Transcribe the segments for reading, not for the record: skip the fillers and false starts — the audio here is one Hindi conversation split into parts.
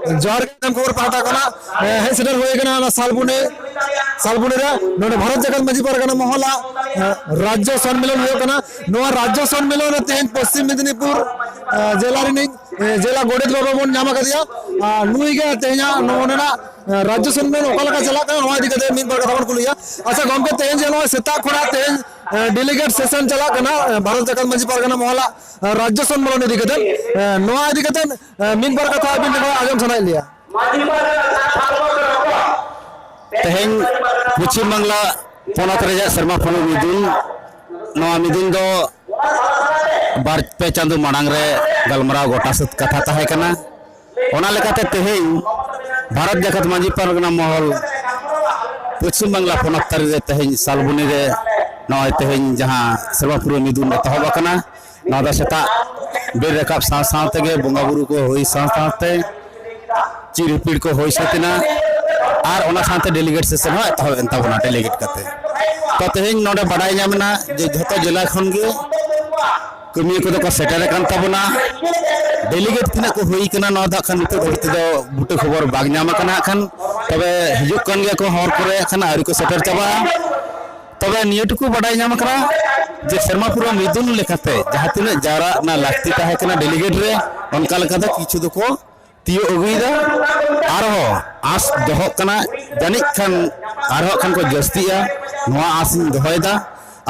जोहार खबर पाटा हे सेटर होए कना सालबुने रे भारत जगत मांझी परगना महला राज्य सम्मेलन होए कना राज्य सम्मेलन तेहन पश्चिम मेदिनीपुर जिला जिला गोडेत बाबा बन नाम कदिया नुई गे तेहना नोना राज्य सम्मेलन ओकालका चला कना इदी कते मिद बार कथा बन कुलिया अच्छा गमके तेहन जे सेता खड़ा तेहन डेलीगेट सेशन चला कना भारत जगत मांझी परगना महला राज्य सम्मेलन इदी कते मिद बार कथा बिन आजम सनाय लिया तेहन पश्चिम बांगला पोनत रेजा शर्मा फल मिदुन दो बार पे चांदो मांग रे गलमराव गोटा सत कथा ताहे कना ओना लेकाते तेहन भारत जगत मांझी परगना महल पश्चिम बांगला पोनत तरी रे तेहन सालबुनी रे नय तेहन जहां शर्मापुर मिदुन एतहब कना ना दा सेता बेर रकाब साथ तेगे बंगा बुरु को होई साथे चिरपीड़ को होई सतिना और ओना साथे डेलीगेट सेशन हो एतहब एन ताबना डेलीगेट कते तो तेहन नोडे बाडाय नामना जे जतो जिला खन गे कमी को को सेटर कान ताबना डेलीगेट तिना को होई कना ना दा खान नितो धरते दो बुटे खबर बाग नाम कना खान तबे हिजुक कान गे को हर करे खान आरी को सेटर चाबा तबे नियटुकु बाडाय नाम करा जे शर्मापुर मिदुन लेखाते जहां तिना जारा ना लागती ताहे कना डेलीगेट रे उनका लेखाते किछु दको तियो अगुइदा आरो आस दोहो कना जानिक खान आरो खान को जस्तिया नोआ आस दोहोयदा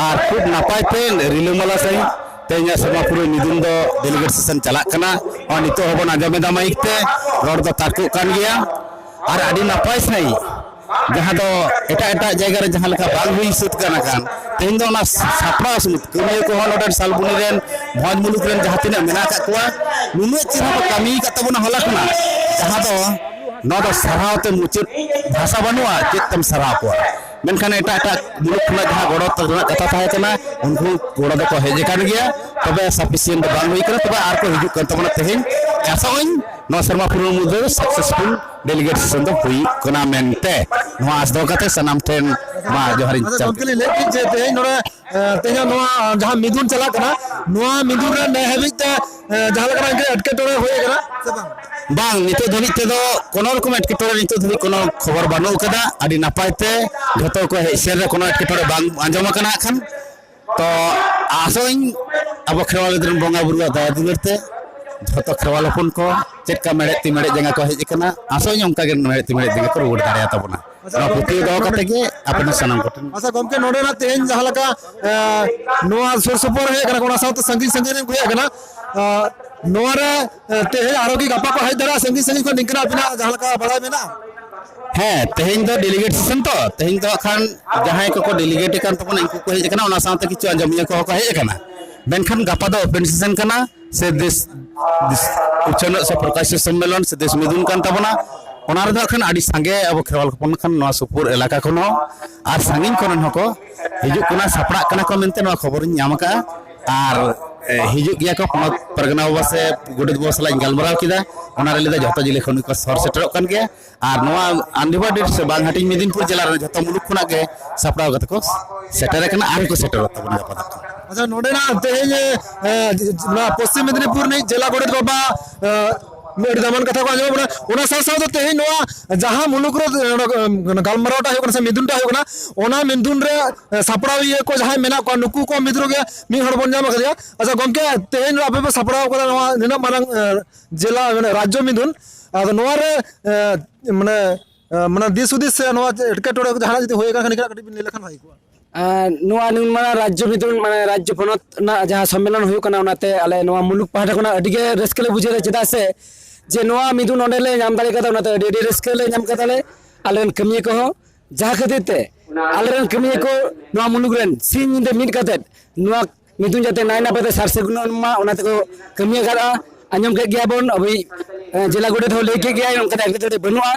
और खूब नापाय पे रिलुमाला सही तेना शर्मापुर मिदुन दो डेलीगेट सेशन चला कना और नितो हबन आजमेदा माइक ते रोड दो तारको कान गया और आडी नापाय सही जहां दो एटा एटा जगह रे जहां लेका बाल हुई सुत कना खान तेन दो ना सापड़ा सुत कमी को नोडर सालबुनी रेन भोज मुलुक रेन जहां तिना मेना का कुआ नुनु चिरा कमी का तबना हला कना जहां दो नोडो सरावते मुचित भाषा बनुआ चितम सराव को मेनखान एटा एटा मुलुक खना जहां गोड़ो तकना कथा थाहे कना उनको गोड़ो दो हेजे कान गया तबे सफिशिएंट बांग हुई कना तबे आर को हिजु कन तबना तेहन ऐसाइन नो शर्मापुर मुदे सक्सेसफुल डेलीगेट सेशन दो हुई कना मेनते नो आस दो कते सनाम ठेन मा जोहारी चमकली लेकिन जे तेहन नोरा तेहन नोआ जहां मिदुन चला कना नोआ मिदुन रे ने हेबित जहां लकना इनके अटके टोरे होए कना से बांग नितो धनी ते दो कोनो रकम एटके टोरे नितो धनी कोनो खबर बानो कदा आडी नापाय ते जतो को हेसेर रे कोनो एटके टोरे बांग आंजम कना खान तो आसोइन अब खेवाल दिन बंगा बुरुआ दया दुलरते जतो खेवाल हपन को चेका मेड़े ति मेड़े जंगा को हेज कना आसोइन उनका गे मेड़े ति मेड़े जंगा को रुड़ दाड़िया तबना ना पुती दो कते गे अपना सनम कोटन अच्छा गमके नोडे ना तेहन जहां लका नोआ सुर सुपर हे कना कोना साथ संगी संगी ने गुया कना नोआ रे तेहन आरोगी गप्पा को हाय दरा संगी संगी को निकरा बिना जहां लका बड़ा मेना है तेहन दो डेलीगेट सेशन तो तेहन दो खान जहां को डेलीगेट कान तबना इनको को हेज कना ओना साथ किछु अंजमिया को हेज कना मेनखान गप्पा दो ओपन सेशन कना से देश उच्चन से प्रकाश सम्मेलन से देश मिदुन कान तबना ओना रे खान आडी संगे अब खेवाल खपन खान नोआ सुपुर इलाका खनो आर सांगिन कोन हको हिजु कना सापड़ा कना को मेनते नोआ खबर ᱧᱟᱢ का आर हिजु गया को परगना बाबा से गोडेत बाबा सला गलमराव किदा ओना रे लेदा जतो जिले खन को सर सेटरो कान गया आर नोआ आंडिबाडी से बांगहाटी मेदिनीपुर जिला रे जतो मुलुक खना के सापड़ा गत को सेटर कना आर को सेटर तबना गपा अच्छा नोडे ना तेहन ना पश्चिम मेदिनीपुर नहीं जिला गोडेत बाबा मेड दमन कथा को आजो बना ओना सा सा तो तेहन नोआ जहां मुलुक रो गलमरावटा हो कना से मिदुनटा हो कना ओना मिदुन रे सापड़ाव ये को जहां मेना को नुकु को मिद्रो गे मी हड़ बन जाम करिया अच्छा गमके तेहन आपे पे सापड़ाव करा नोआ निना मारंग जिला राज्य मिदुन आ नोआ रे माने माने दिस उदिस से नोआ एटके टोरे जहां जति होएगा खनिका कटि बिन लेखन भाई को नोआ निर्माण राज्य मिदुन माने राज्य पनत ना जहां सम्मेलन हुई कना ओनाते आले नोआ मुलुक पाहटा कोना अडिगे रस्कले बुझे चेदा से जे नोआ मिदुन ओंडेले नाम दाले कदा ओनाते अडी रस्कले नाम कदाले आलेन कमिया को जहां खातिरते आलेन कमिया को नोआ मुलुक रेन सिन दे मिड काते नोआ मिदुन जाते नायना पते सारसेगुन मा ओनाते को कमिया गरा आंजम के गया बोन अभी जिला गोडे थो लेके गया उनका एक्टिविटी बनुआ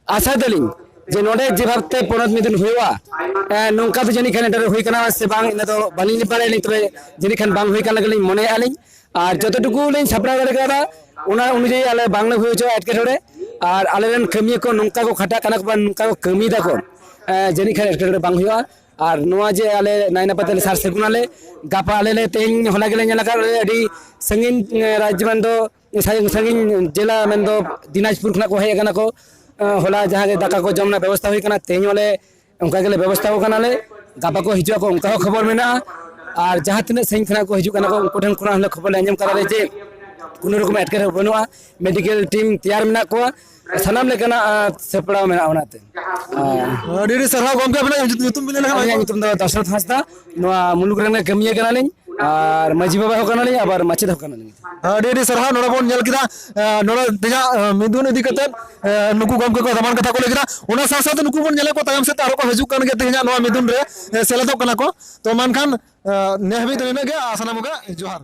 आशा दलिंग जे नोडे जे भाबते पोनत मिदुन हुआ नोंका तो जनी खान एटर हुई कना से बांग इन तो बानी पारे नि तबे जनी खान बांग हुई कना गलिं मने आलिं और जतटुकु लिं सापड़ा दाड़े करा ओना अनुयायी आले बांगले हुई जो एटके थोड़े और आलेरन कमी को नोंका को खटा कना को नोंका को कमी दा को जनी खान एटके बांग हुआ আর নোয়া যে আলে নাই নাপাতে সার সেগুন আলে গাপা আলে লে তেñ হলা গেলে ñala ka adi sangin rajya mendo sangin jela mendo dinajpur khna ko hej kana ko হলা যাহাকে দাকা কো জমনা ব্যবস্থা হই কানা তেñ হলে অনকা গেলে ব্যবস্থা কো কানালে গাপা কো হিজুয়া কো অনকা খবর মেনা আর যাহা তিনে সেñ খনা কো হিজু কানা কো উনকো ঠেন খনা হলে খবর আঞ্জম কাদালে যে কোনো রকম এটকেরে বনুয়া মেডিকেল টিম তৈয়ার মেনা কো সানাম লেকানা সেপড়াও মেনা ওনাতে ᱟᱹᱰᱤ ᱟᱹᱰᱤ ᱥᱟᱨᱦᱟᱣ ᱜᱚᱢᱠᱮ ᱟᱵᱤᱱᱟᱜ ᱧᱩᱛᱩᱢ ᱵᱤᱱ ᱞᱟᱹᱭ ᱞᱮᱠᱷᱟᱱ ᱟᱹᱞᱤᱧᱟᱜ ᱧᱩᱛᱩᱢ ᱫᱚ ᱫᱚᱥᱨᱚᱛ ᱦᱟᱸᱥᱫᱟ ᱱᱚᱣᱟ ᱢᱩᱞᱩᱠ ᱨᱮᱱ ᱠᱟᱹᱢᱤᱭᱟᱹ ᱠᱟᱱᱟᱞᱤᱧ ᱟᱨ ᱢᱟᱹᱡᱷᱤ ᱵᱟᱵᱟ ᱦᱚᱸ ᱠᱟᱱᱟᱞᱤᱧ ᱟᱵᱟᱨ ᱢᱟᱪᱮᱫ ᱦᱚᱸ ᱠᱟᱱᱟᱞᱤᱧ ᱟᱹᱰᱤ ᱟᱹᱰᱤ ᱥᱟᱨᱦᱟᱣ ᱱᱚᱰᱮ ᱵᱚᱱ ᱧᱮᱞ ᱠᱮᱫᱟ ᱱᱚᱰᱮ ᱛᱮᱦᱮᱧᱟᱜ ᱢᱤᱫᱩᱱ ᱤᱫᱤ ᱠᱟᱛᱮ ᱱᱩᱠᱩ ᱜᱚᱢᱠᱮ ᱠᱚ ᱫᱟᱢᱟᱱ ᱠᱟᱛᱷᱟ ᱠᱚ ᱞᱟᱹᱭ ᱠᱮᱫᱟ ᱚᱱᱟ ᱥᱟᱶ ᱥᱟᱶᱛᱮ ᱱᱩᱠᱩ ᱵᱚᱱ ᱧᱮᱞᱮᱫ ᱠᱚ ᱛᱟᱭᱚᱢ ᱥᱮᱫ ᱟᱨᱚ ᱠᱚ ᱦᱤᱡᱩᱜ ᱠᱟᱱ ᱜᱮᱭᱟ ᱛᱮᱦᱮᱧᱟᱜ ᱱᱚᱣᱟ ᱢᱤᱫᱩᱱ ᱨᱮ ᱥᱮᱞᱮᱫᱚᱜ ᱠᱟᱱᱟ ᱠᱚ ᱛᱚ ᱢᱮᱱᱠᱷᱟᱱ ᱱᱤᱭᱟᱹ ᱦᱟᱹᱵᱤᱡ ᱫᱚ ᱤᱱᱟᱹᱜ ᱜᱮ ᱥᱟᱱᱟᱢ ᱠᱚᱜᱮ ᱡᱚᱦᱟᱨ